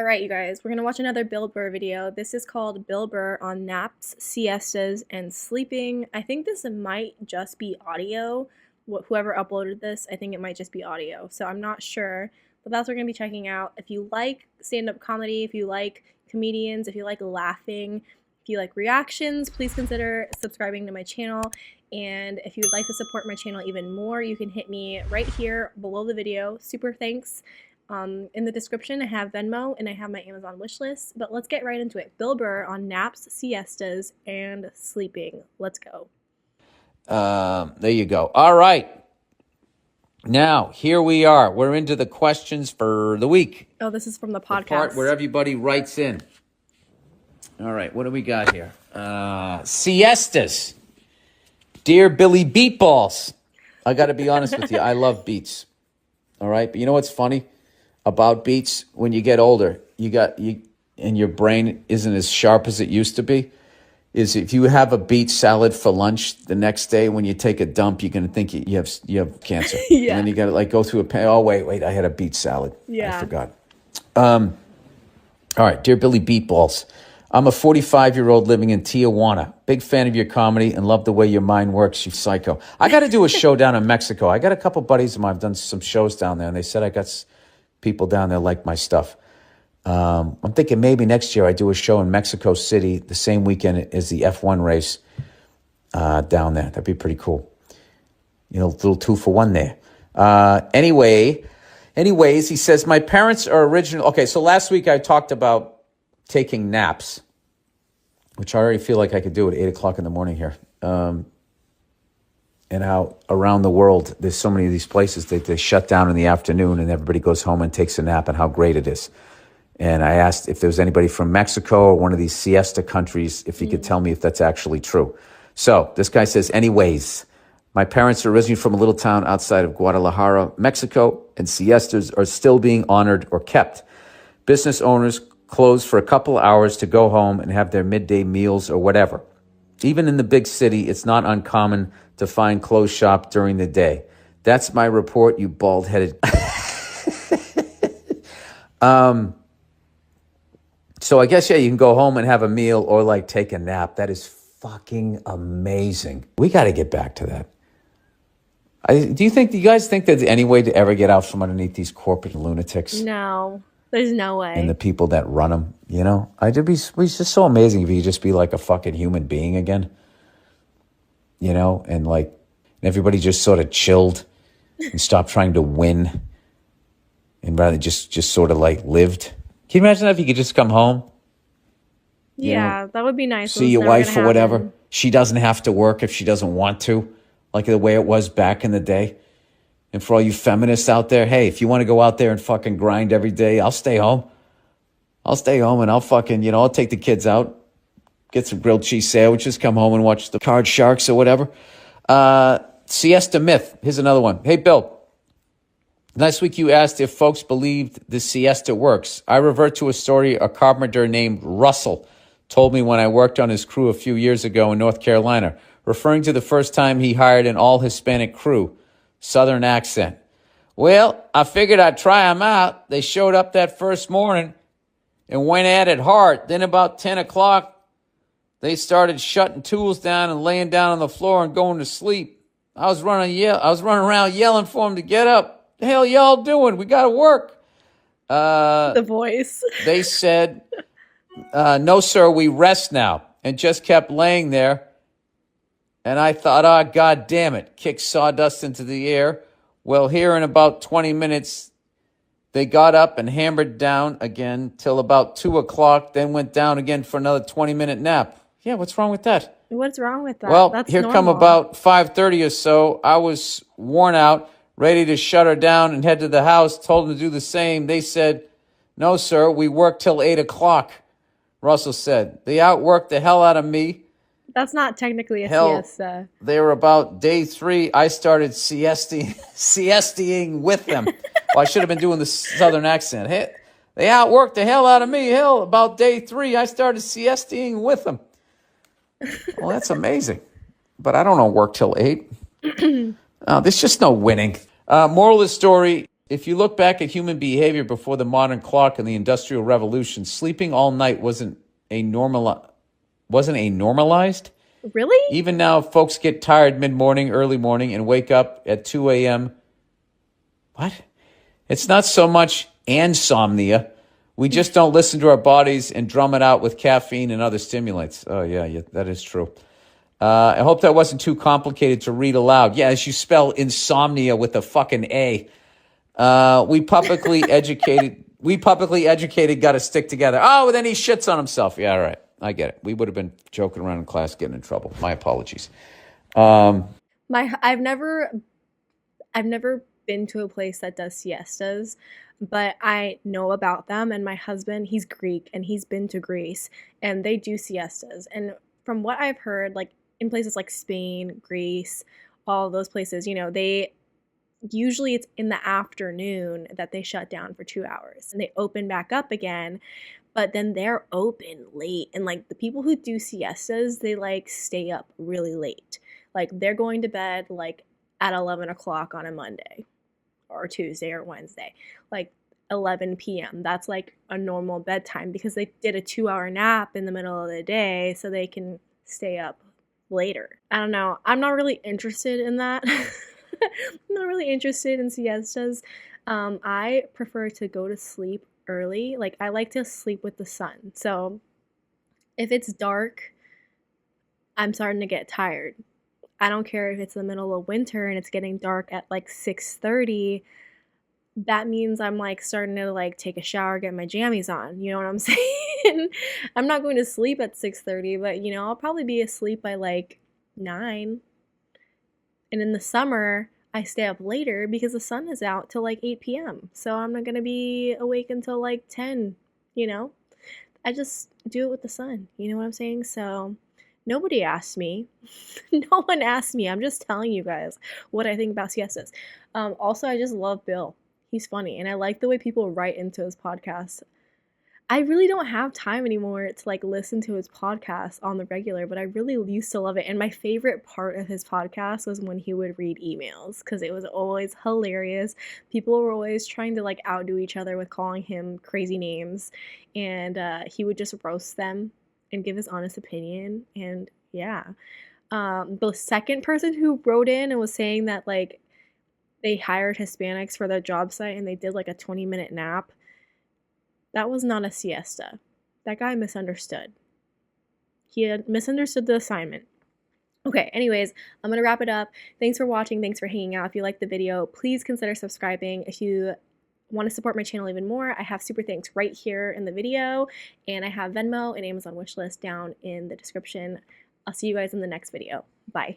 All right, you guys, we're going to watch another Bill Burr video. This is called Bill Burr on naps, siestas, and sleeping. I think this might just be audio. Whoever uploaded this, I think it might just be audio. So I'm not sure, but that's what we're going to be checking out. If you like stand-up comedy, if you like comedians, if you like laughing, if you like reactions, please consider subscribing to my channel. And if you would like to support my channel even more, you can hit me right here below the video. Super thanks. In the description, I have Venmo and I have my Amazon wishlist, but let's get right into it. Bill Burr on naps, siestas, and sleeping. Let's go. There you go. All right. Now, here we are. We're into the questions for the week. Oh, this is from the podcast. The part where everybody writes in. All right, what do we got here? Siestas. Dear Billy Beatballs. I got to be honest with you. I love beats. All right, but you know what's funny about beats? When you get older, and your brain isn't as sharp as it used to be, is if you have a beet salad for lunch the next day, when you take a dump, you're going to think you have cancer. Yeah. And then you got to go through a pain. Oh, wait, I had a beet salad. Yeah. I forgot. All right, dear Billy Beatballs. I'm a 45-year-old living in Tijuana. Big fan of your comedy and love the way your mind works, you psycho. I got to do a show down in Mexico. I got a couple buddies of mine. I've done some shows down there, and they said I got people down there like my stuff. I'm thinking maybe next year I do a show in Mexico City the same weekend as the F1 race down there. That'd be pretty cool. You know, a little 2-for-1 there. Anyways, he says, my parents are original. Okay, so last week I talked about taking naps, which I already feel like I could do at 8 o'clock in the morning here. And how around the world, there's so many of these places that they shut down in the afternoon and everybody goes home and takes a nap, and how great it is. And I asked if there was anybody from Mexico or one of these siesta countries, if he could tell me if that's actually true. So this guy says, anyways, my parents are originally from a little town outside of Guadalajara, Mexico, and siestas are still being honored or kept. Business owners close for a couple hours to go home and have their midday meals or whatever. Even in the big city, it's not uncommon to find closed shop during the day. That's my report, you bald-headed. So I guess, yeah, you can go home and have a meal or take a nap. That is fucking amazing. We got to get back to that. Do you guys think there's any way to ever get out from underneath these corporate lunatics? No, there's no way. And the people that run them, you know? It's just so amazing if you could just be like a fucking human being again. You know? And everybody just sort of chilled and stopped trying to win and rather just sort of lived. Can you imagine if you could just come home? Yeah, that would be nice. See your wife or whatever. She doesn't have to work if she doesn't want to, like the way it was back in the day. And for all you feminists out there, hey, if you want to go out there and fucking grind every day, I'll stay home. I'll stay home and I'll fucking, I'll take the kids out, get some grilled cheese sandwiches, come home and watch the Card Sharks or whatever. Siesta myth. Here's another one. Hey, Bill. Last week you asked if folks believed the siesta works. I revert to a story a carpenter named Russell told me when I worked on his crew a few years ago in North Carolina, referring to the first time he hired an all-Hispanic crew. Southern accent. Well, I figured I'd try them out. They showed up that first morning and went at it hard. Then about 10 o'clock, they started shutting tools down and laying down on the floor and going to sleep. I was running around yelling for them to get up. The hell y'all doing? We got to work. The voice. They said, no, sir, we rest now, and just kept laying there. And I thought, God damn it, kicked sawdust into the air. Well, here in about 20 minutes, they got up and hammered down again till about 2 o'clock, then went down again for another 20-minute nap. Yeah, what's wrong with that? What's wrong with that? Well, That's here normal. come about 5:30 or so. I was worn out, ready to shut her down and head to the house, told them to do the same. They said, no, sir, we work till 8 o'clock, Russell said. They outworked the hell out of me. That's not technically a siesta. They were about day 3. I started siestaing with them. Well, I should have been doing the Southern accent. Hey, they outworked the hell out of me. Hell, about day 3, I started siestaing with them. Well, that's amazing. But I don't work till 8. There's just no winning. Moral of the story If you look back at human behavior before the modern clock and the Industrial Revolution, sleeping all night wasn't a normalized. Really? Even now, folks get tired mid-morning, early morning, and wake up at 2 a.m. What? It's not so much insomnia. We just don't listen to our bodies and drum it out with caffeine and other stimulants. Oh, yeah, that is true. I hope that wasn't too complicated to read aloud. Yeah, as you spell insomnia with a fucking A. We publicly educated got to stick together. Oh, then he shits on himself. Yeah, all right. I get it. We would have been joking around in class, getting in trouble. My apologies. I've never been to a place that does siestas, but I know about them. And my husband, he's Greek, and he's been to Greece, and they do siestas. And from what I've heard, like in places like Spain, Greece, all those places, they usually it's in the afternoon that they shut down for 2 hours and they open back up again, but then they're open late. And like the people who do siestas, they like stay up really late. Like they're going to bed like at 11 o'clock on a Monday or Tuesday or Wednesday, like 11 p.m. That's like a normal bedtime because they did a 2-hour nap in the middle of the day so they can stay up later. I don't know. I'm not really interested in that. I'm not really interested in siestas. I prefer to go to sleep early. Like I like to sleep with the sun. So if it's dark, I'm starting to get tired. I don't care if it's the middle of winter and it's getting dark at like 6:30. That means I'm like starting to like take a shower, get my jammies on. You know what I'm saying? I'm not going to sleep at 6:30, but I'll probably be asleep by like 9. And in the summer, I stay up later because the sun is out till like 8 p.m. So I'm not going to be awake until like 10, you know? I just do it with the sun. You know what I'm saying? So nobody asked me. No one asked me. I'm just telling you guys what I think about siestas. Also, I just love Bill. He's funny. And I like the way people write into his podcast. I really don't have time anymore to like listen to his podcast on the regular, but I really used to love it. And my favorite part of his podcast was when he would read emails because it was always hilarious. People were always trying to like outdo each other with calling him crazy names, and he would just roast them and give his honest opinion. And yeah, the second person who wrote in and was saying that like they hired Hispanics for their job site and they did like a 20-minute nap. That was not a siesta. That guy misunderstood. He had misunderstood the assignment. Okay, anyways, I'm going to wrap it up. Thanks for watching. Thanks for hanging out. If you liked the video, please consider subscribing. If you want to support my channel even more, I have super thanks right here in the video, and I have Venmo and Amazon wishlist down in the description. I'll see you guys in the next video. Bye.